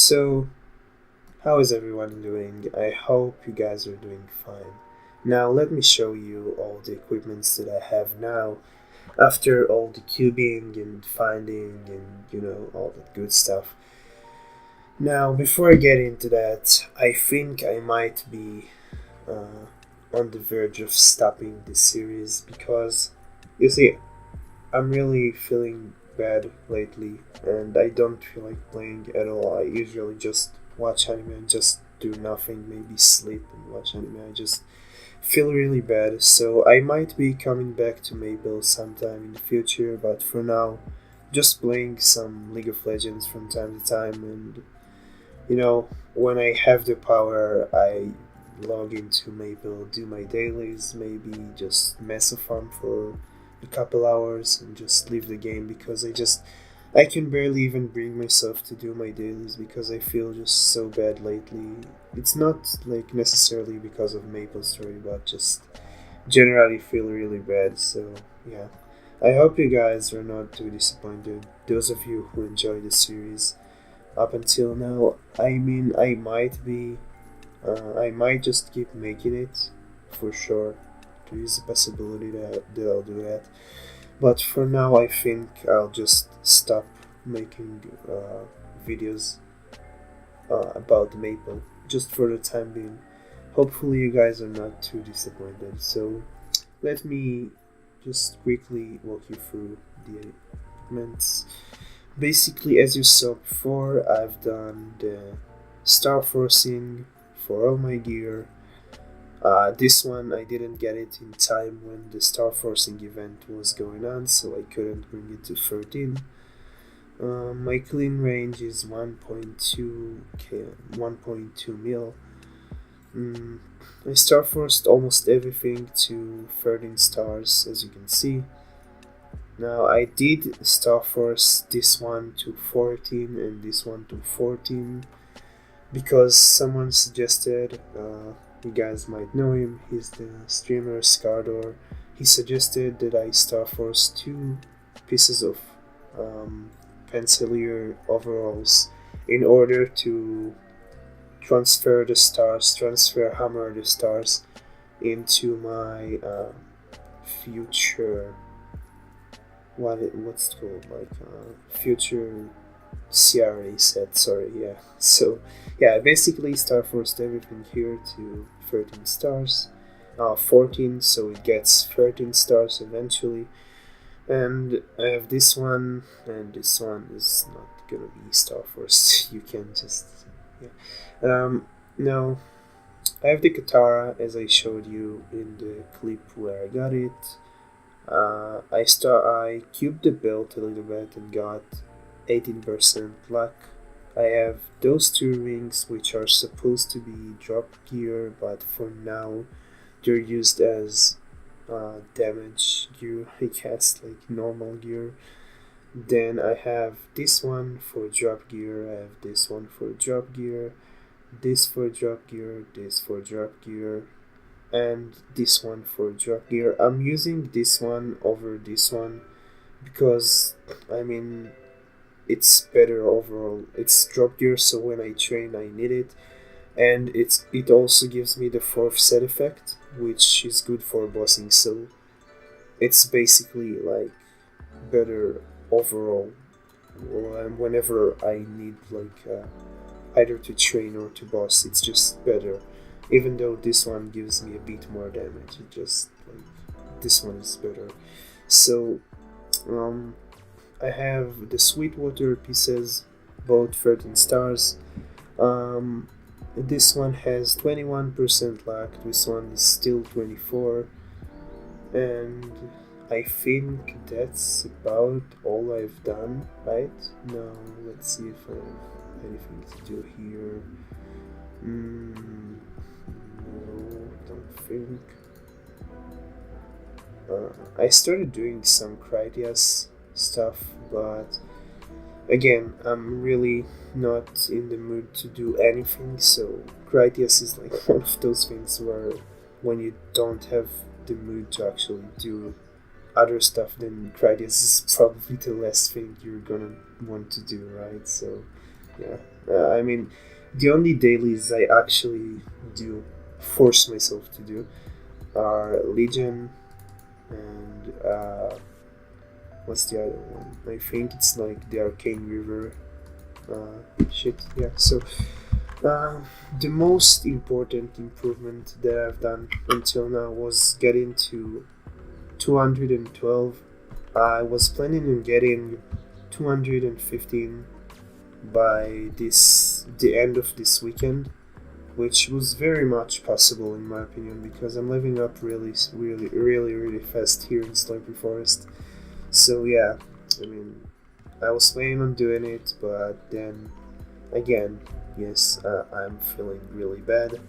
So, how is everyone doing? I hope you guys are doing fine. Now, let me show you all the equipments that I have now after all the cubing and finding and all that good stuff. Now, before I get into that, I think I might be uh, on the verge of stopping this series because you see, I'm really feeling bad lately, and I don't feel like playing at all. I usually just watch anime and just do nothing, maybe sleep and watch anime. I just feel really bad, so I might be coming back to Maple sometime in the future, but for now, just playing some League of Legends from time to time, and when I have the power, I log into Maple, do my dailies, maybe just mess a farm for a couple hours and just leave the game because I can barely even bring myself to do my dailies because I feel just so bad lately. It's not like necessarily because of Maple Story, but just generally feel really bad. So yeah, I hope you guys are not too disappointed. Those of you who enjoy the series up until now, I mean, I might be, I might just keep making it for sure. There is a possibility that I'll do that. But for now, I think I'll just stop making videos about Maple, just for the time being. Hopefully, you guys are not too disappointed. So, let me just quickly walk you through the equipments. Basically, as you saw before, I've done the star forcing for all my gear. This one I didn't get it in time when the star forcing event was going on, so I couldn't bring it to 13. My clean range is 1.2 mil. I star forced almost everything to 13 stars, as you can see. Now I did star force this one to 14 and this one to 14 because someone suggested, you guys might know him, he's the streamer Scardor. He suggested that I star force two pieces of pencilier overalls in order to transfer hammer the stars into my future, what's it called, like future CRA set, sorry, yeah. So, yeah, I basically star forced everything here to 13 stars. 14, so it gets 13 stars eventually. And I have this one, and this one is not gonna be star forced. You can just, yeah. Now, I have the Katara as I showed you in the clip where I got it. I cubed the belt a little bit and got 18% luck. I have those two rings which are supposed to be drop gear, but for now they're used as damage gear, I guess, like normal gear. Then I have this one for drop gear, I have this one for drop gear, this for drop gear, this for drop gear, and this one for drop gear. I'm using this one over this one because, I mean, it's better overall. It's drop gear, so when I train I need it, and it also gives me the fourth set effect, which is good for bossing, so it's basically like better overall whenever I need like either to train or to boss. It's just better, even though this one gives me a bit more damage. It just like this one is better. So um I have the Sweetwater pieces, both 13 stars. Um, this one has 21% luck, this one is still 24, and I think that's about all I've done, right? Now, let's see if I have anything to do here. No, don't think. I started doing some Critias stuff, but again, I'm really not in the mood to do anything, so Critias is like one of those things where when you don't have the mood to actually do other stuff, then Critias is probably the last thing you're gonna want to do, right? So, yeah. I mean, the only dailies I actually do force myself to do are Legion and what's the other one? I think it's like the Arcane River shit. Yeah. So the most important improvement that I've done until now was getting to 212. I was planning on getting 215 by the end of this weekend, which was very much possible in my opinion because I'm living up really fast here in Slurpy Forest. So yeah, I mean, I was planning on doing it, but then again, yes, I'm feeling really bad.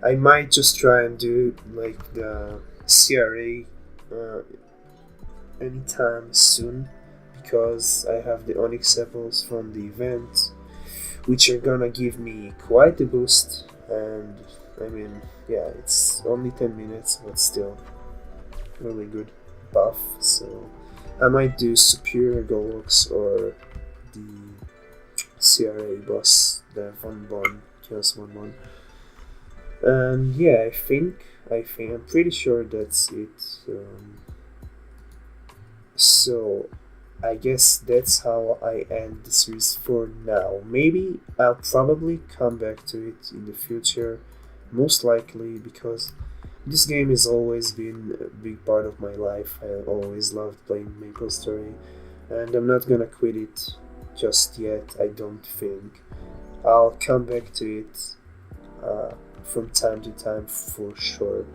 I might just try and do like the CRA uh, anytime soon because I have the Onyx apples from the event, which are gonna give me quite a boost. And I mean, yeah, it's only 10 minutes, but still really good buff. So I might do Superior Golux or the CRA boss, the Von Bon, Chaos Von Bon. And yeah, I think I'm pretty sure that's it. So I guess that's how I end the series for now. Maybe I'll probably come back to it in the future, most likely because this game has always been a big part of my life. I always loved playing MapleStory, and I'm not gonna quit it just yet. I don't think. I'll come back to it uh, from time to time for sure.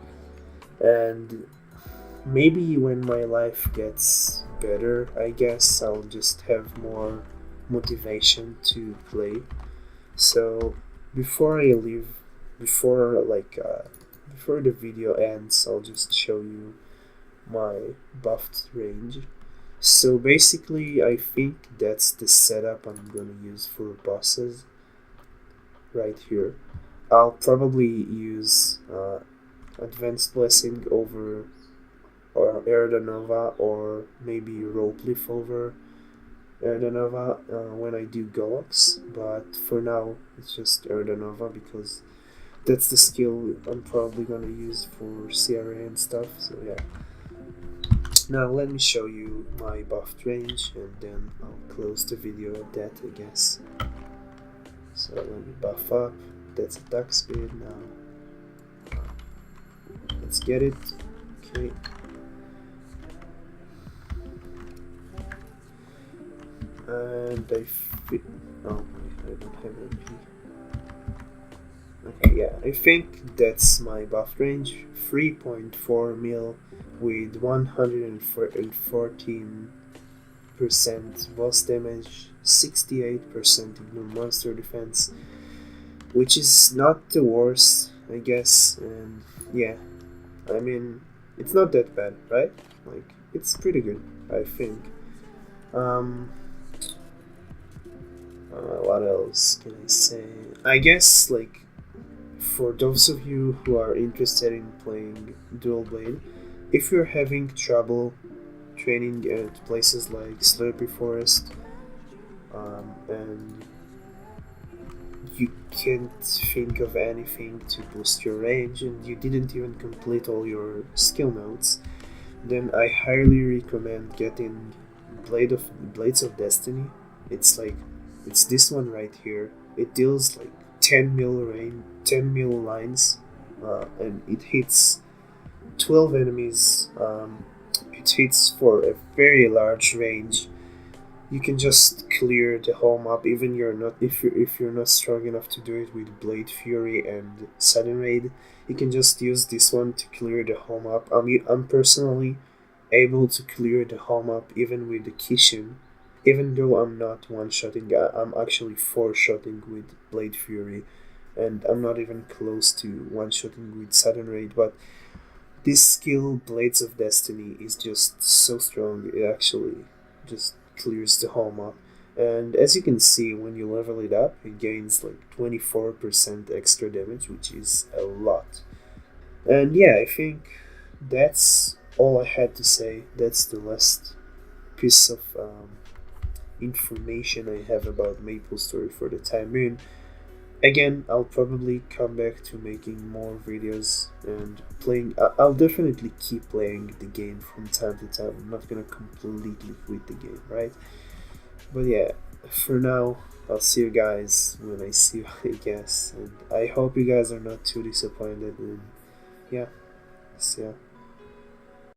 And maybe when my life gets better, I guess I'll just have more motivation to play. So before I leave, before like before the video ends, I'll just show you my buffed range. So basically, I think that's the setup I'm gonna use for bosses right here. I'll probably use Advanced Blessing over or Erdanova or maybe Ropeleaf over Erdanova when I do Golox, but for now it's just Erdanova because that's the skill I'm probably gonna use for CRA and stuff, so yeah. Now let me show you my buffed range and then I'll close the video at that, I guess. So let me buff up, that's attack speed now. Let's get it, okay. And I fit. Oh, I don't have MP. Okay, yeah, I think that's my buff range. 3.4 mil with 114% boss damage, 68% ignore monster defense, which is not the worst, I guess. And yeah, I mean, it's not that bad, right? Like, it's pretty good, I think. What else can I say? I guess, like, for those of you who are interested in playing Dual Blade, if you're having trouble training at places like Slurpy Forest, and you can't think of anything to boost your range, and you didn't even complete all your skill notes, then I highly recommend getting Blades of Destiny. It's like it's this one right here. It deals like 10 mil lines, and it hits 12 enemies. It hits for a very large range. You can just clear the whole map, even if you're not strong enough to do it with Blade Fury and Sudden Raid. You can just use this one to clear the whole map. I'm personally able to clear the whole map even with the Kishin. Even though I'm not one-shotting, I'm actually four-shotting with Blade Fury, and I'm not even close to one-shotting with Sudden Raid, but this skill, Blades of Destiny, is just so strong, it actually just clears the whole map. And as you can see, when you level it up, it gains like 24% extra damage, which is a lot. And yeah, I think that's all I had to say. That's the last piece of information I have about MapleStory for the time being. Again, I'll probably come back to making more videos and playing. I'll definitely keep playing the game from time to time. I'm not gonna completely quit the game, right? But yeah, for now, I'll see you guys when I see you, I guess. And I hope you guys are not too disappointed. And yeah, see ya.